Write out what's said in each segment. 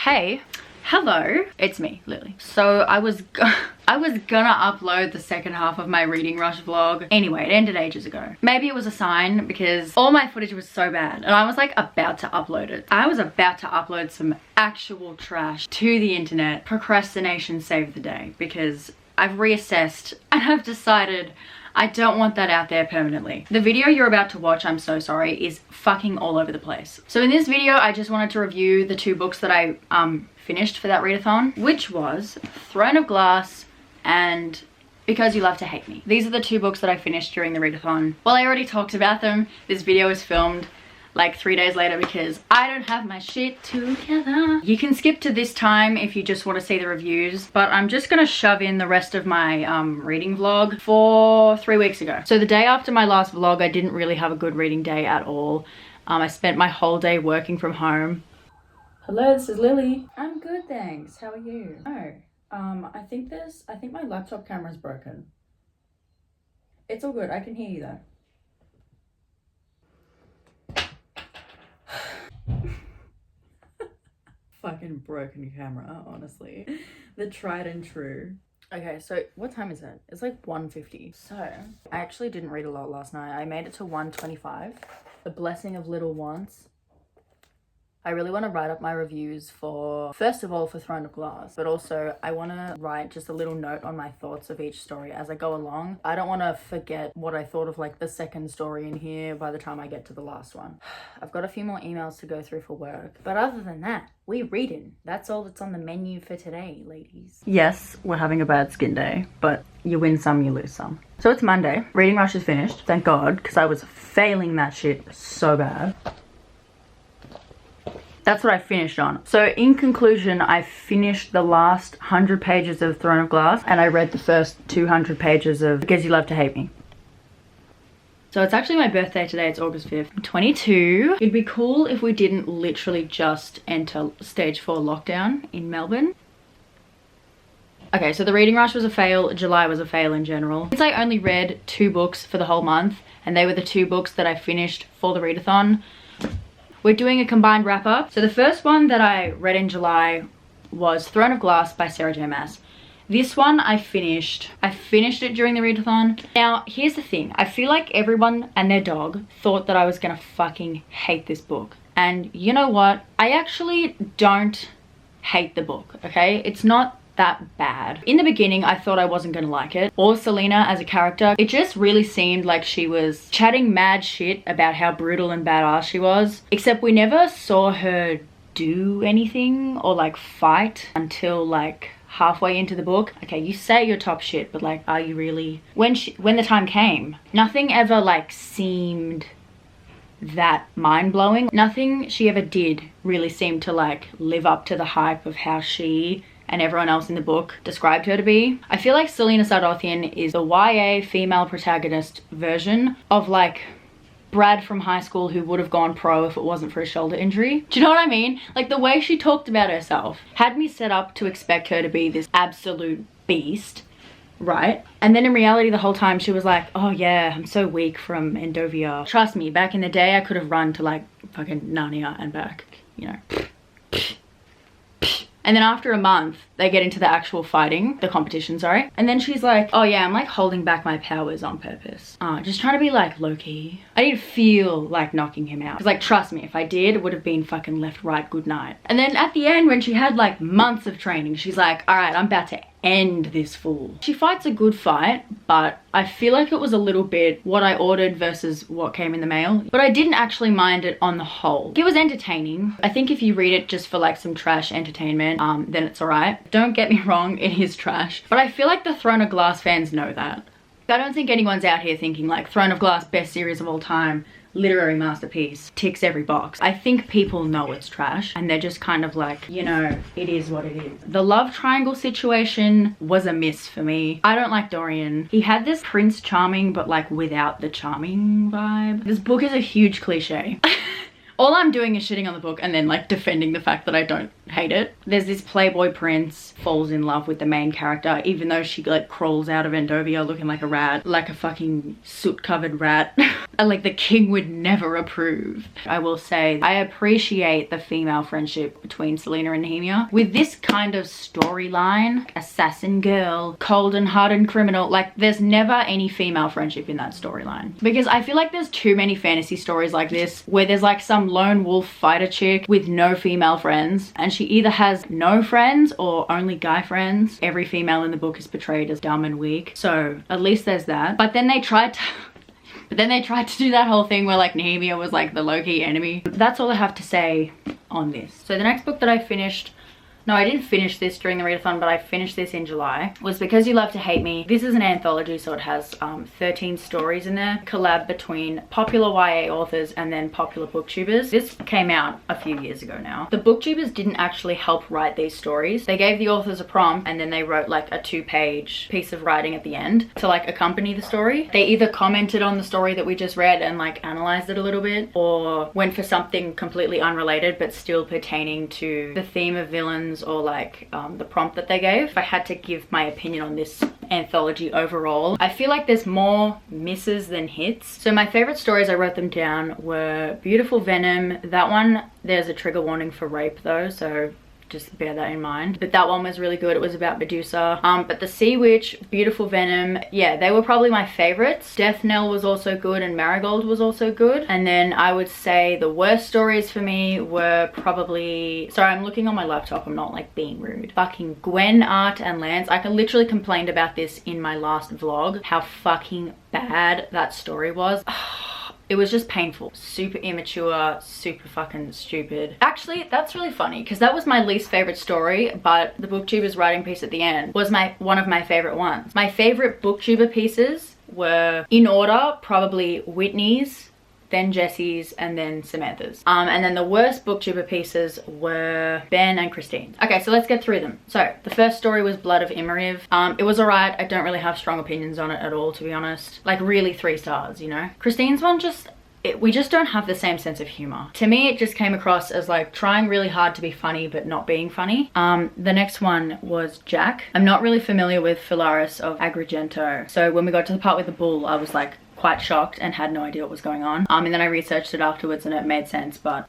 Hey, hello, it's me, Lily. So I was gonna upload the second half of my reading rush vlog. Anyway, it ended ages ago. Maybe it was a sign because all my footage was so bad and I was like about to upload it. I was about to upload some actual trash to the internet. Procrastination saved the day because I've reassessed and I've decided I don't want that out there permanently. The video you're about to watch, I'm so sorry, is fucking all over the place. So in this video, I just wanted to review the two books that I finished for that readathon, which was Throne of Glass and Because You Love to Hate Me. These are the two books that I finished during the readathon. Well, I already talked about them. This video was filmed like 3 days later because I don't have my shit together. You can skip to this time if you just want to see the reviews, but I'm just gonna shove in the rest of my reading vlog for 3 weeks ago. So the day after my last vlog, I didn't really have a good reading day at all. I spent my whole day working from home. Hello, this is Lily. I'm good, thanks. How are you? Oh, I think my laptop camera's broken. It's all good, I can hear you though. Fucking broken camera, honestly. The tried and true. Okay, so what time is it? It's like 1:50. So I actually didn't read a lot last night. I made it to 1:25. The Blessing of Little Wants. I really want to write up my reviews for, first of all, for Throne of Glass, but also I want to write just a little note on my thoughts of each story as I go along. I don't want to forget what I thought of like the second story in here by the time I get to the last one. I've got a few more emails to go through for work, but other than that, we're reading. That's all that's on the menu for today, ladies. Yes, we're having a bad skin day, but you win some, you lose some. So it's Monday. Reading rush is finished, thank God, because I was failing that shit so bad. That's what I finished on. So in conclusion, I finished the last 100 pages of Throne of Glass and I read the first 200 pages of Because You Love to Hate Me. So it's actually my birthday today, it's August 5th. I'm 22. It'd be cool if we didn't literally just enter stage 4 lockdown in Melbourne. Okay, so the reading rush was a fail, July was a fail in general. Since I only read 2 books for the whole month and they were the 2 books that I finished for the readathon, we're doing a combined wrap up. So the first one that I read in July was Throne of Glass by Sarah J. Maas. This one I finished it during the readathon. Now, here's the thing. I feel like everyone and their dog thought that I was gonna fucking hate this book. And you know what? I actually don't hate the book, okay? It's not that bad. In the beginning, I thought I wasn't gonna like it, or Selena as a character. It just really seemed like she was chatting mad shit about how brutal and badass she was, except we never saw her do anything or like fight until like halfway into the book. Okay, you say you're top shit, but like, are you really? When the time came, nothing ever like seemed that mind-blowing. Nothing she ever did really seemed to like live up to the hype of how she and everyone else in the book described her to be. I feel like Selena Sardothien is the YA female protagonist version of like Brad from high school who would have gone pro if it wasn't for a shoulder injury. Do you know what I mean? Like the way she talked about herself had me set up to expect her to be this absolute beast, right? And then in reality the whole time she was like, oh yeah, I'm so weak from Endovia. Trust me, back in the day I could have run to like fucking Narnia and back, you know. And then after a month, they get into the actual fighting, the competition, sorry. And then she's like, oh yeah, I'm like holding back my powers on purpose. Just trying to be like low-key. I didn't feel like knocking him out. Cause like, trust me, if I did, it would have been fucking left, right, good night. And then at the end, when she had like months of training, she's like, all right, I'm about to end this fool. She fights a good fight, but I feel like it was a little bit what I ordered versus what came in the mail. But I didn't actually mind it on the whole. It was entertaining. I think if you read it just for like some trash entertainment, then it's alright. Don't get me wrong, it is trash. But I feel like the Throne of Glass fans know that. I don't think anyone's out here thinking like Throne of Glass, best series of all time, literary masterpiece, ticks every box. I think people know it's trash and they're just kind of like, you know, it is what it is. The love triangle situation was a miss for me. I don't like Dorian. He had this Prince Charming but like without the charming vibe. This book is a huge cliche. All I'm doing is shitting on the book and then like defending the fact that I don't hate it. There's this Playboy prince falls in love with the main character, even though she like crawls out of Endovia looking like a rat, like a fucking soot covered rat. And like the king would never approve. I will say I appreciate the female friendship between Selena and Nehemia. With this kind of storyline, assassin girl, cold and hardened criminal, like there's never any female friendship in that storyline. Because I feel like there's too many fantasy stories like this where there's like some lone wolf fighter chick with no female friends, and she either has no friends or only guy friends. Every female in the book is portrayed as dumb and weak, so at least there's that. But then they tried to do that whole thing where like Nehemia was like the low-key enemy. That's all I have to say on this. So the next book that I finished, no, I didn't finish this during the readathon, but I finished this in July, was Because You Love to Hate Me. This is an anthology, so it has 13 stories in there. Collab between popular YA authors and then popular booktubers. This came out a few years ago now. The booktubers didn't actually help write these stories. They gave the authors a prompt and then they wrote like a 2-page piece of writing at the end to like accompany the story. They either commented on the story that we just read and like analyzed it a little bit, or went for something completely unrelated but still pertaining to the theme of villains or like the prompt that they gave. If I had to give my opinion on this anthology overall, I feel like there's more misses than hits. So my favorite stories, I wrote them down, were Beautiful Venom. That one, there's a trigger warning for rape though, so just bear that in mind. But that one was really good. It was about Medusa. But the Sea Witch, Beautiful Venom, yeah, they were probably my favorites. Death Knell was also good and Marigold was also good. And then I would say the worst stories for me were probably, sorry, I'm looking on my laptop, I'm not like being rude. Fucking Gwen, Art and Lance. I literally complained about this in my last vlog, how fucking bad that story was. It was just painful, super immature, super fucking stupid. Actually, that's really funny because that was my least favorite story, but the booktuber's writing piece at the end was one of my favorite ones. My favorite booktuber pieces were, in order, probably Whitney's, then Jesse's, and then Samantha's. And then the worst booktuber pieces were Ben and Christine's. Okay, so let's get through them. So the first story was Blood of Imariv. It was alright. I don't really have strong opinions on it at all, to be honest. Like really 3 stars, you know? Christine's one we just don't have the same sense of humor. To me, it just came across as like trying really hard to be funny but not being funny. The next one was Jack. I'm not really familiar with Philaris of Agrigento, so when we got to the part with the bull, I was like quite shocked and had no idea what was going on. And then I researched it afterwards and it made sense. But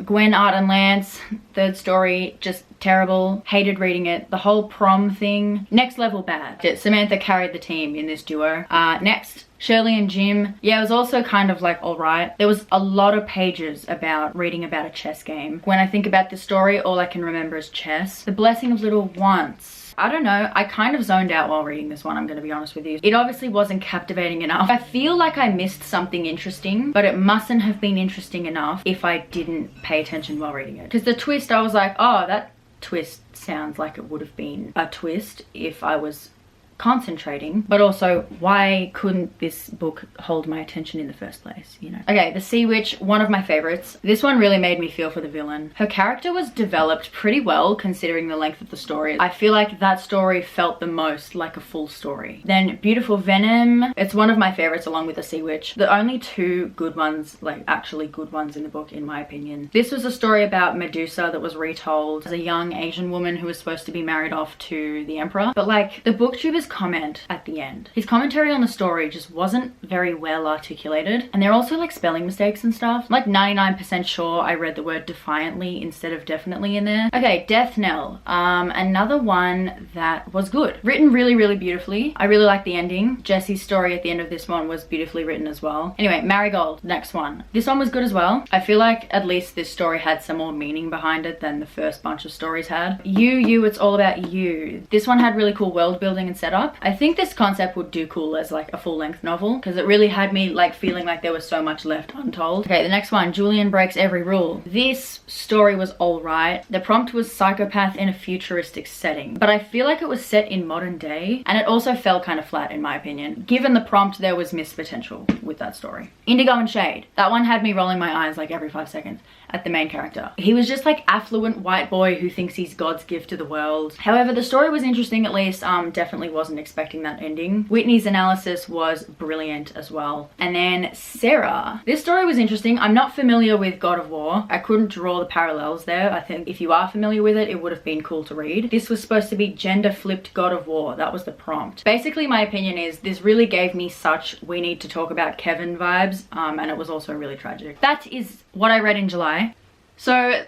Gwen, Art and Lance, third story, just terrible. Hated reading it. The whole prom thing, next level bad. Samantha carried the team in this duo. Next, Shirley and Jim. Yeah, it was also kind of like alright. There was a lot of pages about reading about a chess game. When I think about this story, all I can remember is chess. The Blessing of Little Once. I don't know, I kind of zoned out while reading this one, I'm gonna be honest with you. It obviously wasn't captivating enough. I feel like I missed something interesting, but it mustn't have been interesting enough if I didn't pay attention while reading it. Because the twist, I was like, oh, that twist sounds like it would have been a twist if I was concentrating, but also why couldn't this book hold my attention in the first place, you know? Okay, The Sea Witch, one of my favorites. This one really made me feel for the villain. Her character was developed pretty well considering the length of the story. I feel like that story felt the most like a full story. Then Beautiful Venom, it's one of my favorites along with The Sea Witch. The only 2 good ones, like actually good ones in the book in my opinion. This was a story about Medusa that was retold as a young Asian woman who was supposed to be married off to the emperor. But like the booktuber's comment at the end, his commentary on the story just wasn't very well articulated, and there are also like spelling mistakes and stuff. I'm like 99% sure I read the word defiantly instead of definitely in there. Okay, Death Knell, another one that was good, written really, really beautifully. I really like the ending. Jesse's story at the end of this one was beautifully written as well. Anyway, Marigold, next one. This one was good as well. I feel like at least this story had some more meaning behind it than the first bunch of stories had. You, It's All About You. This one had really cool world building and setup. I think this concept would do cool as like a full-length novel because it really had me like feeling like there was so much left untold. Okay, the next one, Julian Breaks Every Rule. This story was alright. The prompt was psychopath in a futuristic setting, but I feel like it was set in modern day and it also fell kind of flat in my opinion. Given the prompt, there was missed potential with that story. Indigo and Shade. That one had me rolling my eyes like every 5 seconds. at the main character. He was just like affluent white boy who thinks he's God's gift to the world. However, the story was interesting at least. Definitely wasn't expecting that ending. Whitney's analysis was brilliant as well. And then Sarah. This story was interesting. I'm not familiar with God of War. I couldn't draw the parallels there. I think if you are familiar with it, it would have been cool to read. This was supposed to be gender flipped God of War. That was the prompt. Basically, my opinion is this really gave me such we need to talk about Kevin vibes, and it was also really tragic. That is what I read in July. So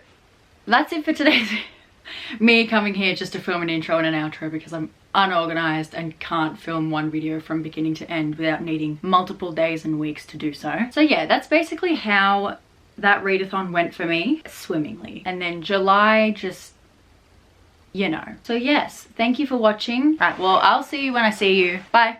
that's it for today's me coming here just to film an intro and an outro because I'm unorganized and can't film one video from beginning to end without needing multiple days and weeks to do so. So yeah, that's basically how that readathon went for me, swimmingly. And then July just, you know. So yes, thank you for watching. Right, well, I'll see you when I see you. Bye.